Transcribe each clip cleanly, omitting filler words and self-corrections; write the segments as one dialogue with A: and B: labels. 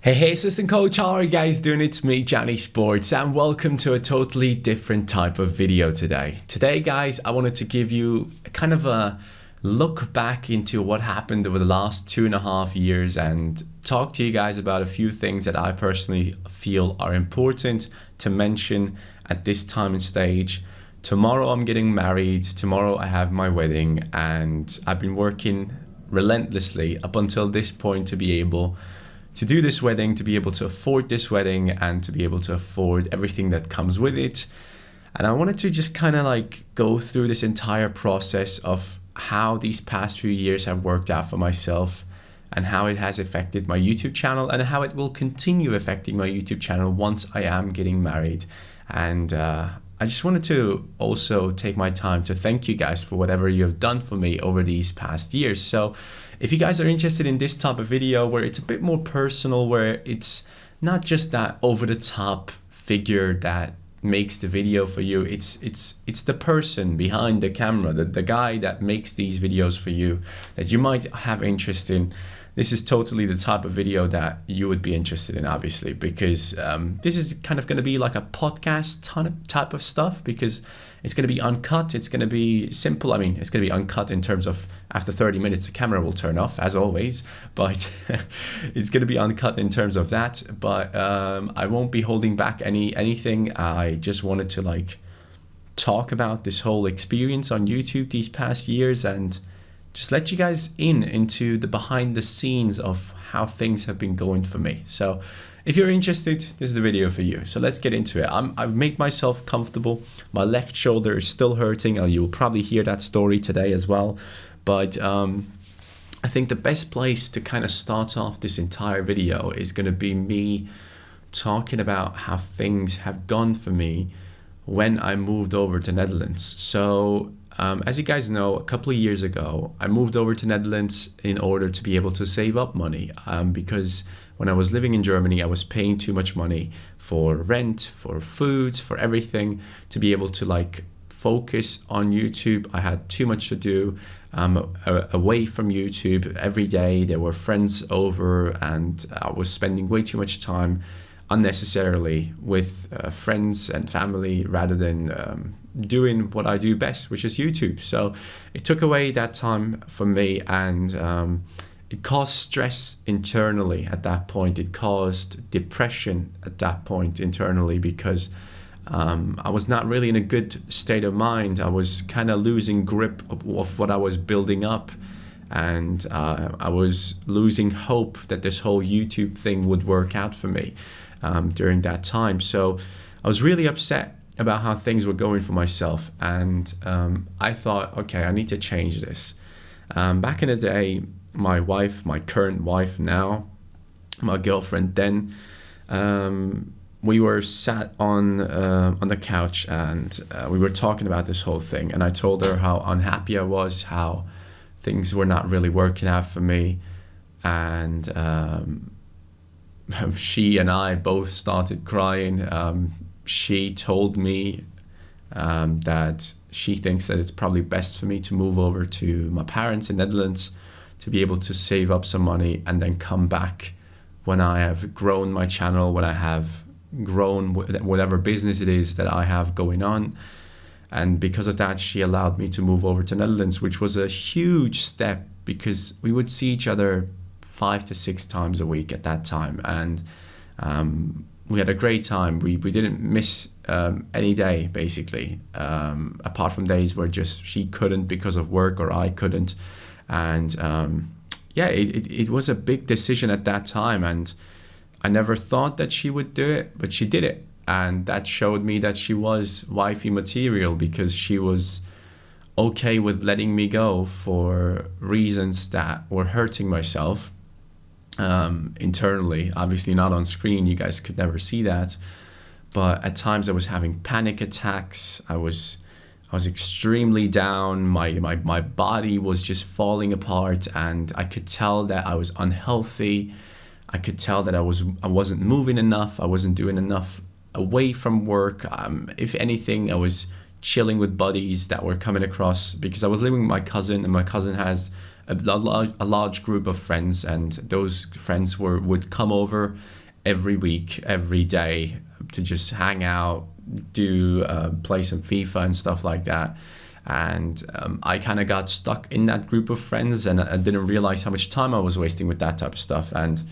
A: Hey, assistant coach, how are you guys doing? It's me, Canisports, and welcome to a totally different type of video today. Today, guys, I wanted to give you kind of a look back into what happened over the last 2.5 years and talk to you guys about a few things that I personally feel are important to mention at this time and stage. Tomorrow I'm getting married, tomorrow I have my wedding, and I've been working relentlessly up until this point to be able to do this wedding, to be able to afford this wedding, and to be able to afford everything that comes with it. And I wanted to just kind of like go through this entire process of how these past few years have worked out for myself and how it has affected my YouTube channel and how it will continue affecting my YouTube channel once I am getting married. And I just wanted to also take my time to thank you guys for whatever you have done for me over these past years. So if you guys are interested in this type of video where it's a bit more personal, where it's not just that over the top figure that makes the video for you, it's the person behind the camera, the guy that makes these videos for you that you might have interest in. This is totally the type of video that you would be interested in, obviously, because this is kind of going to be like a podcast type of stuff, because it's going to be uncut. It's going to be simple. I mean, it's going to be uncut in terms of after 30 minutes, the camera will turn off as always, but it's going to be uncut in terms of that. But I won't be holding back anything. I just wanted to like talk about this whole experience on YouTube these past years and just let you guys into the behind the scenes of how things have been going for me. So if you're interested, this is the video for you. So let's get into it. I've made myself comfortable. My left shoulder is still hurting. You'll probably hear that story today as well. But I think the best place to kind of start off this entire video is going to be me talking about how things have gone for me when I moved over to Netherlands. So as you guys know, a couple of years ago, I moved over to Netherlands in order to be able to save up money because when I was living in Germany, I was paying too much money for rent, for food, for everything to be able to like focus on YouTube. I had too much to do away from YouTube every day. There were friends over and I was spending way too much time unnecessarily with friends and family rather than doing what I do best, which is YouTube. So it took away that time from me, and it caused stress internally at that point. It caused depression at that point internally because I was not really in a good state of mind. I was kind of losing grip of what I was building up, and I was losing hope that this whole YouTube thing would work out for me during that time. So I was really upset about how things were going for myself, and I thought, okay, I need to change this. Back in the day, my wife, my current wife now, my girlfriend then, we were sat on the couch and we were talking about this whole thing, and I told her how unhappy I was, how things were not really working out for me, and she and I both started crying. She told me that she thinks that it's probably best for me to move over to my parents in Netherlands to be able to save up some money and then come back when I have grown my channel, when I have grown whatever business it is that I have going on. And because of that, she allowed me to move over to Netherlands, which was a huge step because we would see each other 5 to 6 times a week at that time. And we had a great time. We didn't miss any day, basically, apart from days where just she couldn't because of work or I couldn't. And yeah, it was a big decision at that time. And I never thought that she would do it, but she did it. And that showed me that she was wifey material, because she was okay with letting me go for reasons that were hurting myself internally. Obviously not on screen, you guys could never see that, but at times I was having panic attacks. I was extremely down. My body was just falling apart, and I could tell that I was unhealthy. I could tell that I wasn't moving enough. I wasn't doing enough away from work. If anything, I was chilling with buddies that were coming across, because I was living with my cousin, and my cousin has a large group of friends, and those friends would come over every week, every day, to just hang out, do play some FIFA and stuff like that. And I kind of got stuck in that group of friends, and I didn't realize how much time I was wasting with that type of stuff. And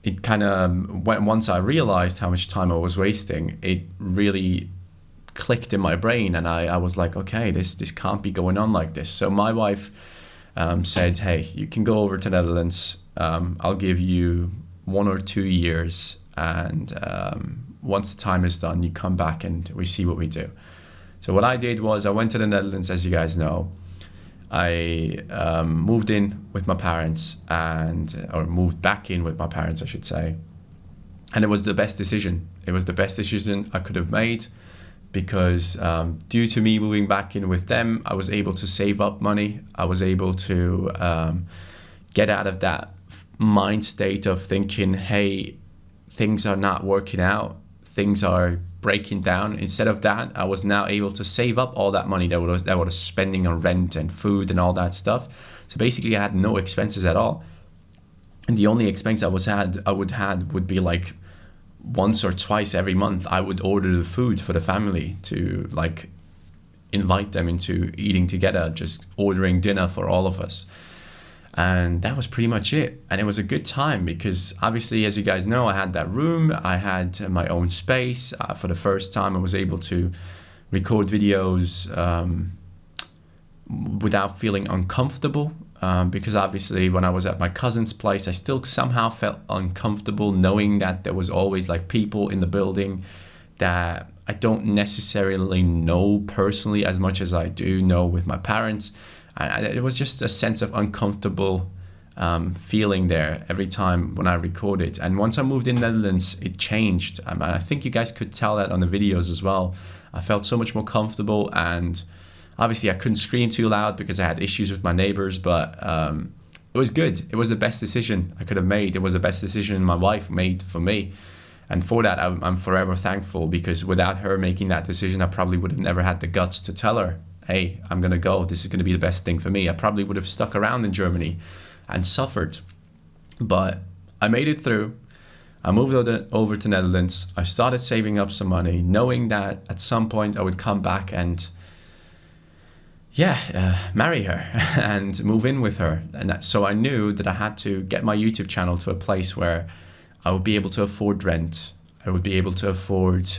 A: it kind of, once I realized how much time I was wasting, it really clicked in my brain, and I was like, okay, this can't be going on like this. So my wife said, hey, you can go over to Netherlands. I'll give you 1 or 2 years, and once the time is done, you come back and we see what we do. So what I did was I went to the Netherlands, as you guys know. I moved in with my parents, or moved back in with my parents, I should say. And it was the best decision. It was the best decision I could have made, because due to me moving back in with them, I was able to save up money. I was able to get out of that mind state of thinking, hey, things are not working out, things are breaking down. Instead of that, I was now able to save up all that money that I was spending on rent and food and all that stuff. So basically I had no expenses at all. And the only expense I would be like once or twice every month, I would order the food for the family, to like invite them into eating together, just ordering dinner for all of us. And that was pretty much it. And it was a good time, because obviously, as you guys know, I had that room, I had my own space. For the first time, I was able to record videos without feeling uncomfortable. Because obviously when I was at my cousin's place, I still somehow felt uncomfortable knowing that there was always like people in the building that I don't necessarily know personally as much as I do know with my parents. And it was just a sense of uncomfortable feeling there every time when I recorded. And once I moved in Netherlands, it changed. And I think you guys could tell that on the videos as well. I felt so much more comfortable, and obviously I couldn't scream too loud because I had issues with my neighbors, but it was good. It was the best decision I could have made. It was the best decision my wife made for me. And for that, I'm forever thankful, because without her making that decision, I probably would have never had the guts to tell her, hey, I'm going to go. This is going to be the best thing for me. I probably would have stuck around in Germany and suffered. But I made it through. I moved over to Netherlands. I started saving up some money, knowing that at some point I would come back and marry her and move in with her. And so I knew that I had to get my YouTube channel to a place where I would be able to afford rent. I would be able to afford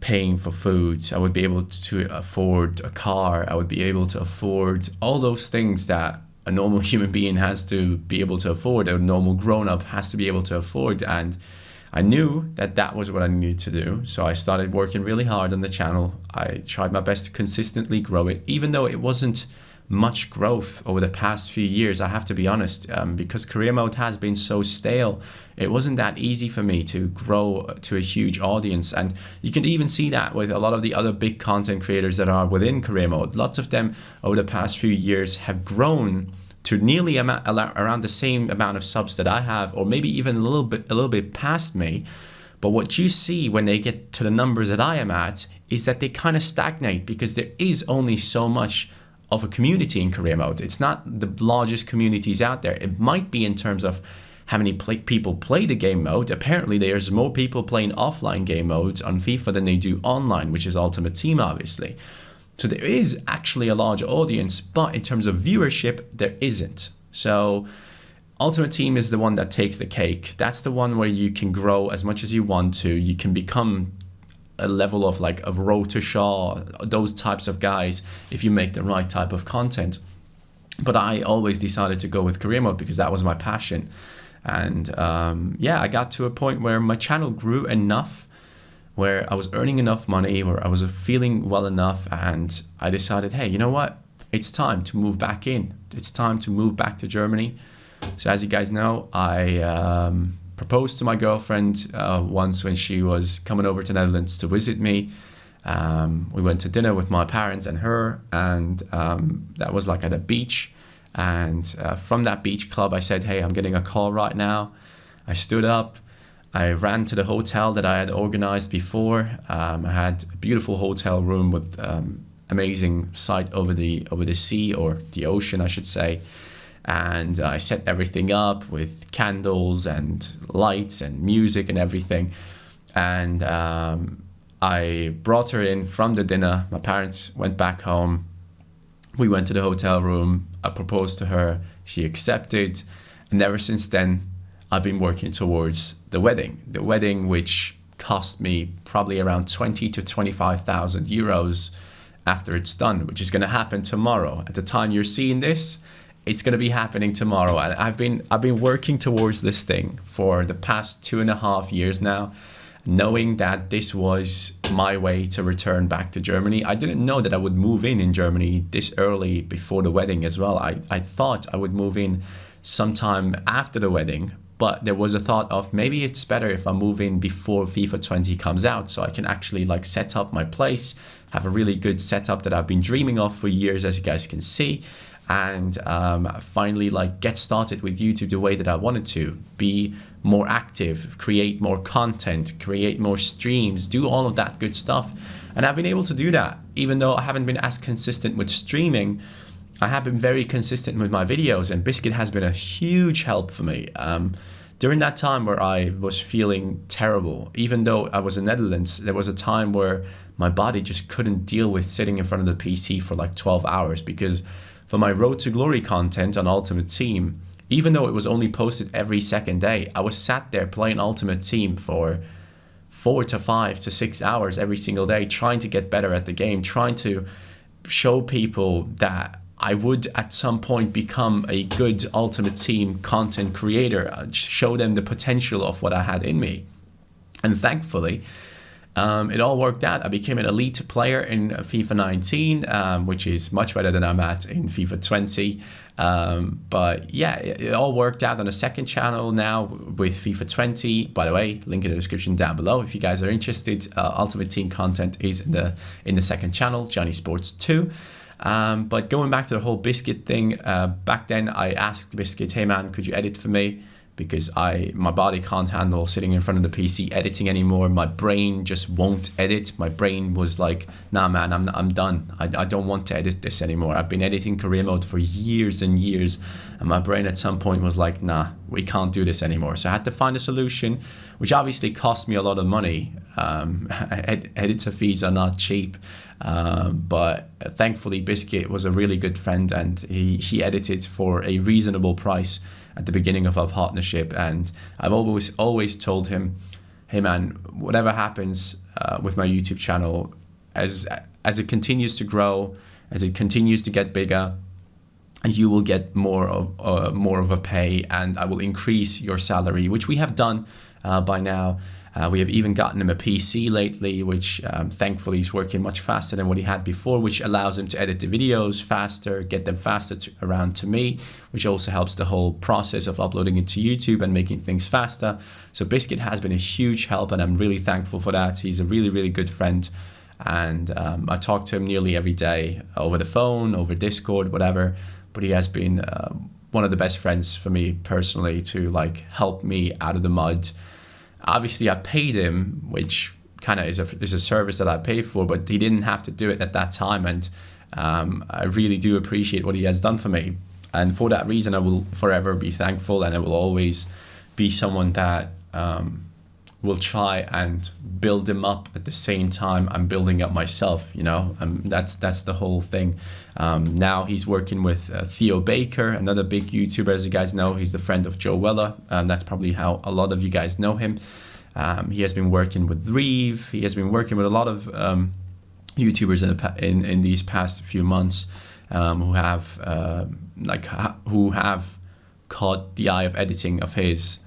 A: paying for food. I would be able to afford a car. I would be able to afford all those things that a normal human being has to be able to afford, a normal grown-up has to be able to afford. And I knew that that was what I needed to do. So I started working really hard on the channel. I tried my best to consistently grow it, even though it wasn't much growth over the past few years, I have to be honest, because career mode has been so stale. It wasn't that easy for me to grow to a huge audience. And you can even see that with a lot of the other big content creators that are within career mode. Lots of them over the past few years have grown to nearly around the same amount of subs that I have, or maybe even a little bit past me. But what you see when they get to the numbers that I am at is that they kind of stagnate, because there is only so much of a community in career mode. It's not the largest communities out there. It might be in terms of how many people play the game mode. Apparently there's more people playing offline game modes on FIFA than they do online, which is Ultimate Team, obviously. So there is actually a large audience, but in terms of viewership, there isn't. So Ultimate Team is the one that takes the cake. That's the one where you can grow as much as you want to. You can become a level of like a Road to Shaw, those types of guys, if you make the right type of content. But I always decided to go with career mode because that was my passion. And I got to a point where my channel grew enough, where I was earning enough money, where I was feeling well enough, and I decided, hey, you know what? It's time to move back in. It's time to move back to Germany. So as you guys know, I proposed to my girlfriend once when she was coming over to Netherlands to visit me. We went to dinner with my parents and her, and that was like at a beach. And from that beach club, I said, hey, I'm getting a call right now. I stood up. I ran to the hotel that I had organized before. I had a beautiful hotel room with amazing sight over the sea, or the ocean, I should say. And I set everything up with candles and lights and music and everything. And I brought her in from the dinner. My parents went back home. We went to the hotel room. I proposed to her. She accepted. And ever since then, I've been working towards the wedding. The wedding, which cost me probably around 20 to 25,000 euros after it's done, which is going to happen tomorrow. At the time you're seeing this, it's going to be happening tomorrow. And I've been working towards this thing for the past 2.5 years now, knowing that this was my way to return back to Germany. I didn't know that I would move in Germany this early before the wedding as well. I thought I would move in sometime after the wedding, but there was a thought of maybe it's better if I move in before FIFA 20 comes out, so I can actually like set up my place, have a really good setup that I've been dreaming of for years, as you guys can see, and finally like get started with YouTube the way that I wanted to, be more active, create more content, create more streams, do all of that good stuff. And I've been able to do that. Even though I haven't been as consistent with streaming, I have been very consistent with my videos, and Biscuit has been a huge help for me. During that time where I was feeling terrible, even though I was in Netherlands, there was a time where my body just couldn't deal with sitting in front of the PC for like 12 hours, because for my Road to Glory content on Ultimate Team, even though it was only posted every second day, I was sat there playing Ultimate Team for 4 to 5 to 6 hours every single day, trying to get better at the game, trying to show people that I would at some point become a good Ultimate Team content creator, show them the potential of what I had in me. And thankfully, it all worked out. I became an elite player in FIFA 19, which is much better than I'm at in FIFA 20. But yeah, it all worked out on a second channel now with FIFA 20. By the way, link in the description down below if you guys are interested. Ultimate Team content is in the second channel, Canisports 2. But going back to the whole Biscuit thing, back then I asked Biscuit, hey man, could you edit for me? Because my body can't handle sitting in front of the PC editing anymore. My brain just won't edit. My brain was like, nah man, I'm done. I don't want to edit this anymore. I've been editing career mode for years and years, and my brain at some point was like, nah, we can't do this anymore. So I had to find a solution, which obviously cost me a lot of money. Editor fees are not cheap, but thankfully Biscuit was a really good friend, and he edited for a reasonable price at the beginning of our partnership. And I've always told him, hey man, whatever happens with my YouTube channel, as it continues to grow, as it continues to get bigger, you will get more of a pay, and I will increase your salary, which we have done by now. We have even gotten him a PC lately, which thankfully is working much faster than what he had before, which allows him to edit the videos faster, get them faster around to me, which also helps the whole process of uploading it to YouTube and making things faster. So Biscuit has been a huge help, and I'm really thankful for that. He's a really, really good friend. And I talk to him nearly every day over the phone, over Discord, whatever. But he has been one of the best friends for me personally, to like help me out of the mud. Obviously, I paid him, which kind of is a service that I pay for, but he didn't have to do it at that time. And I really do appreciate what he has done for me. And for that reason, I will forever be thankful, and I will always be someone that will try and build him up at the same time I'm building up myself, you know. That's the whole thing. Now he's working with Theo Baker, another big YouTuber, as you guys know. He's the friend of Joe Weller. That's probably how a lot of you guys know him. He has been working with Reeve. He has been working with a lot of YouTubers in these past few months who have caught the eye of editing of his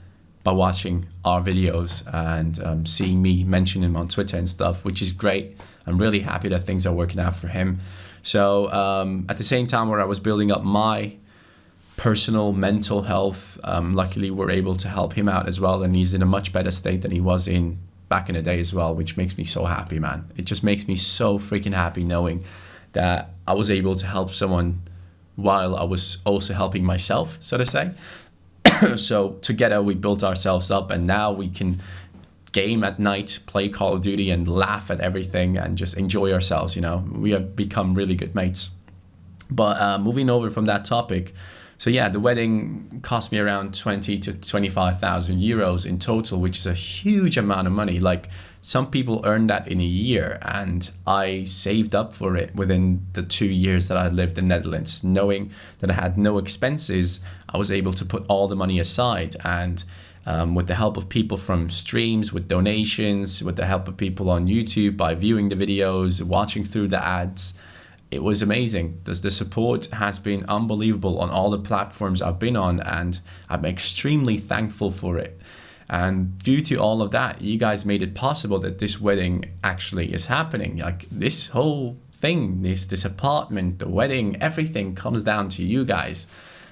A: by watching our videos and seeing me mention him on Twitter and stuff, which is great. I'm really happy that things are working out for him. So at the same time where I was building up my personal mental health, luckily we're able to help him out as well, and he's in a much better state than he was in back in the day as well, which makes me so happy, man. It just makes me so freaking happy knowing that I was able to help someone while I was also helping myself, so to say. So together we built ourselves up, and now we can game at night, play Call of Duty and laugh at everything and just enjoy ourselves, you know. We have become really good mates. But moving over from that topic, so yeah, the wedding cost me around 20 to 25,000 euros in total, which is a huge amount of money. Like, some people earn that in a year, and I saved up for it within the 2 years that I lived in Netherlands. Knowing that I had no expenses, I was able to put all the money aside, and with the help of people from streams, with donations, with the help of people on YouTube by viewing the videos, watching through the ads, it was amazing. The support has been unbelievable on all the platforms I've been on, and I'm extremely thankful for it. And due to all of that, you guys made it possible that this wedding actually is happening. Like, this whole thing, this apartment, the wedding, everything comes down to you guys.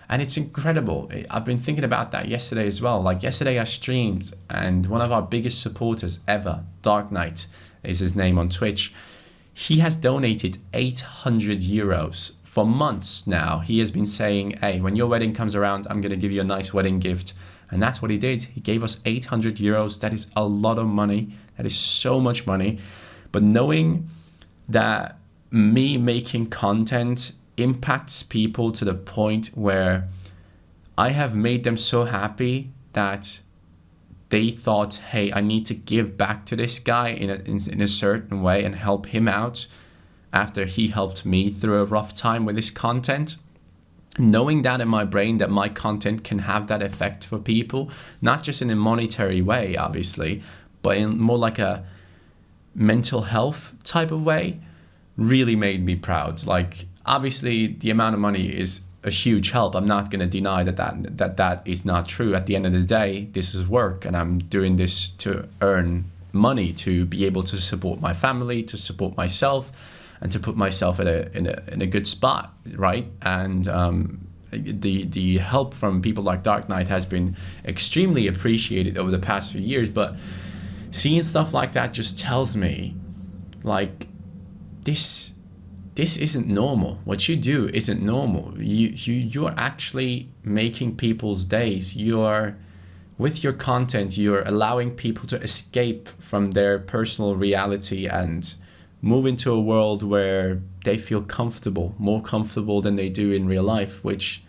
A: And it's incredible. I've been thinking about that yesterday as well. Like, yesterday I streamed, and one of our biggest supporters ever, Dark Knight is his name on Twitch, he has donated 800 euros for months now. He has been saying, hey, when your wedding comes around, I'm going to give you a nice wedding gift. And that's what he did. He gave us 800 euros. That is a lot of money. That is so much money. But knowing that me making content impacts people to the point where I have made them so happy that they thought, hey, I need to give back to this guy in a certain way and help him out after he helped me through a rough time with his content. Knowing that in my brain, that my content can have that effect for people, not just in a monetary way, obviously, but in more like a mental health type of way, really made me proud. Like, obviously, the amount of money is a huge help. I'm not going to deny that is not true. At the end of the day, this is work, and I'm doing this to earn money, to be able to support my family, to support myself, and to put myself in a good spot, right? And the help from people like Dark Knight has been extremely appreciated over the past few years. But seeing stuff like that just tells me, like, this isn't normal. What you do isn't normal. You're actually making people's days. You're, with your content, you're allowing people to escape from their personal reality and move into a world where they feel comfortable, more comfortable than they do in real life, which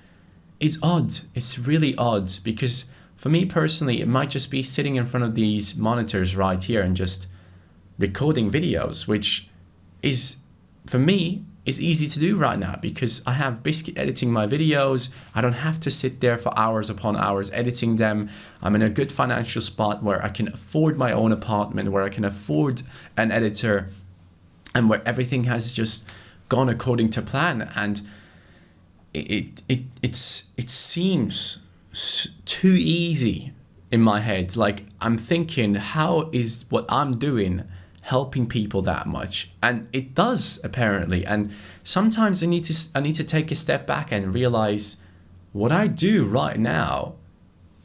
A: is odd. It's really odd, because for me personally, it might just be sitting in front of these monitors right here and just recording videos, which is, for me, is easy to do right now because I have Biscuit editing my videos. I don't have to sit there for hours upon hours editing them. I'm in a good financial spot where I can afford my own apartment, where I can afford an editor, and where everything has just gone according to plan. And it seems too easy in my head. Like, I'm thinking, how is what I'm doing helping people that much? And it does, apparently. And sometimes I need to take a step back and realize what I do right now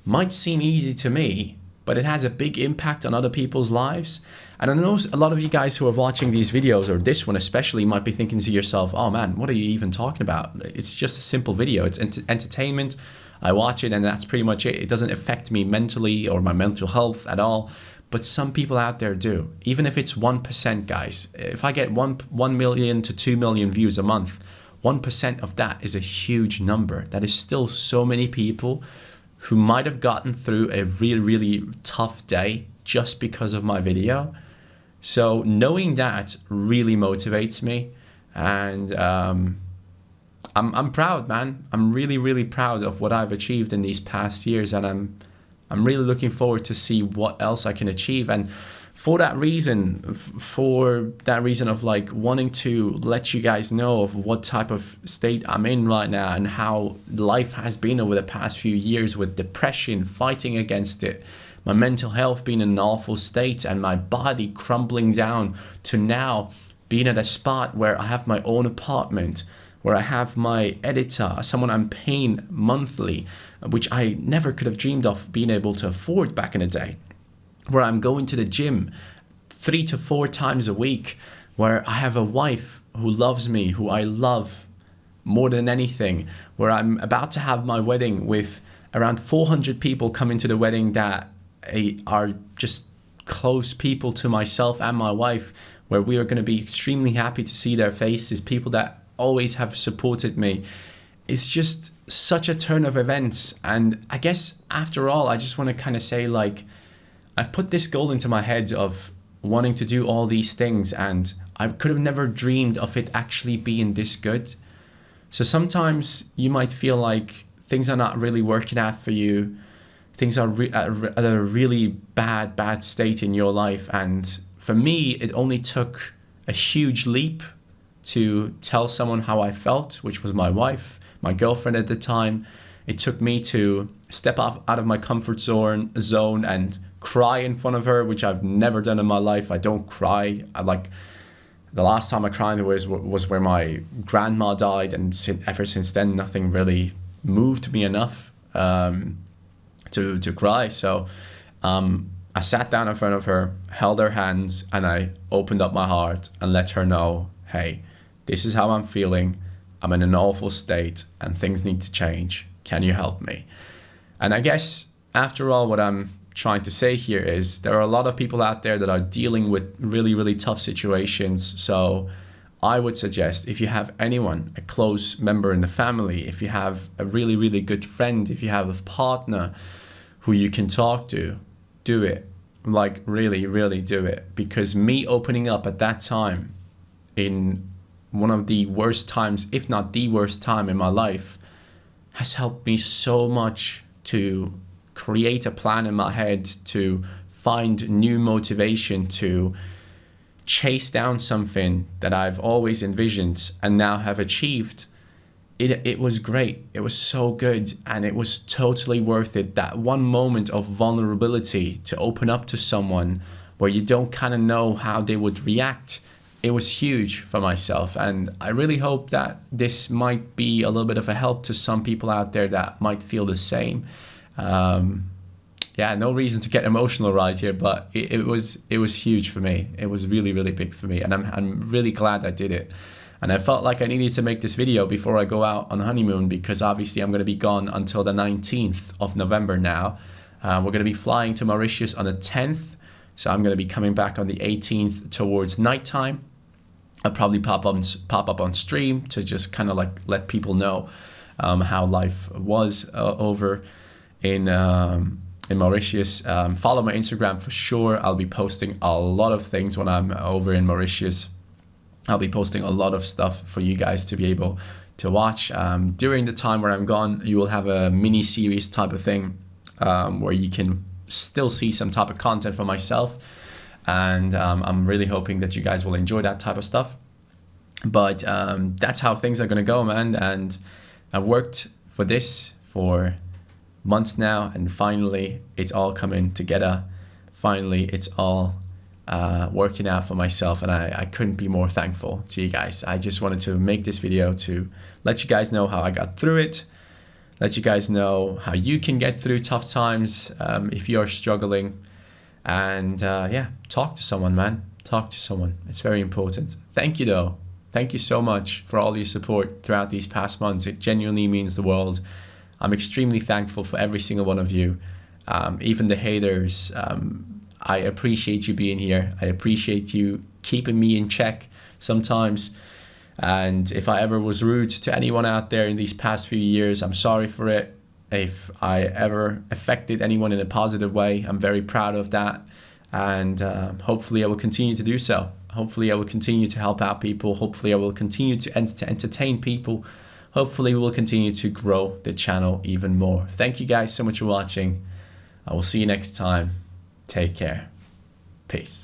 A: might seem easy to me, but it has a big impact on other people's lives. And I know a lot of you guys who are watching these videos, or this one especially, might be thinking to yourself, oh man, what are you even talking about? It's just a simple video. It's entertainment. I watch it and that's pretty much it. It doesn't affect me mentally or my mental health at all. But some people out there do. Even if it's 1%, guys. If I get 1 million to 2 million views a month, 1% of that is a huge number. That is still so many people who might have gotten through a really, really tough day just because of my video. So knowing that really motivates me. And I'm proud, man. I'm really, really proud of what I've achieved in these past years. And I'm really looking forward to see what else I can achieve. And for that reason of like wanting to let you guys know of what type of state I'm in right now and how life has been over the past few years with depression, fighting against it, my mental health being in an awful state, and my body crumbling down to now being at a spot where I have my own apartment, where I have my editor, someone I'm paying monthly, which I never could have dreamed of being able to afford back in the day, where I'm going to the gym 3 to 4 times a week, where I have a wife who loves me, who I love more than anything, where I'm about to have my wedding with around 400 people coming to the wedding that are just close people to myself and my wife, where we are going to be extremely happy to see their faces, people that always have supported me. It's just such a turn of events. And I guess after all, I just want to kind of say, like, I've put this goal into my head of wanting to do all these things, and I could have never dreamed of it actually being this good. So sometimes you might feel like things are not really working out for you. Things are at a really bad state in your life. And for me, it only took a huge leap to tell someone how I felt, which was my wife, my girlfriend at the time. It took me to step out of my comfort zone and cry in front of her, which I've never done in my life. I don't cry. The last time I cried was when my grandma died, and ever since then, nothing really moved me enough to cry. So I sat down in front of her, held her hands, and I opened up my heart and let her know, hey, this is how I'm feeling. I'm in an awful state and things need to change. Can you help me? And I guess after all, what I'm trying to say here is there are a lot of people out there that are dealing with really tough situations. So I would suggest, if you have anyone, a close member in the family, if you have a really good friend, if you have a partner who you can talk to, do it. Like really do it. Because me opening up at that time, in one of the worst times, if not the worst time in my life, has helped me so much to create a plan in my head, to find new motivation, to chase down something that I've always envisioned and now have achieved. It was great. It was so good, and it was totally worth it. That one moment of vulnerability to open up to someone where you don't kind of know how they would react, it was huge for myself. And I really hope that this might be a little bit of a help to some people out there that might feel the same. Yeah, no reason to get emotional right here, but it was huge for me. It was really big for me, and I'm really glad I did it. And I felt like I needed to make this video before I go out on honeymoon, because obviously I'm going to be gone until the 19th of November now. We're going to be flying to Mauritius on the 10th, so I'm going to be coming back on the 18th towards nighttime. I'll probably pop up on stream to just kind of like let people know how life was over in Mauritius. Follow my Instagram for sure. I'll be posting a lot of things when I'm over in Mauritius. I'll be posting a lot of stuff for you guys to be able to watch. During the time where I'm gone, you will have a mini series type of thing where you can still see some type of content for myself. And I'm really hoping that you guys will enjoy that type of stuff. But that's how things are going to go, man. And I've worked for this for months now, and finally it's all coming together. Finally it's all working out for myself, and I couldn't be more thankful to you guys. I just wanted to make this video to let you guys know how I got through it, let you guys know how you can get through tough times if you're struggling. And yeah, talk to someone, man. Talk to someone. It's very important. Thank you though. Thank you so much for all your support throughout these past months. It genuinely means the world. I'm extremely thankful for every single one of you. Even the haters, I appreciate you being here. I appreciate you keeping me in check sometimes. And if I ever was rude to anyone out there in these past few years, I'm sorry for it. If I ever affected anyone in a positive way, I'm very proud of that. And hopefully I will continue to do so. Hopefully I will continue to help out people. Hopefully I will continue to entertain people. Hopefully we will continue to grow the channel even more. Thank you guys so much for watching. I will see you next time. Take care. Peace.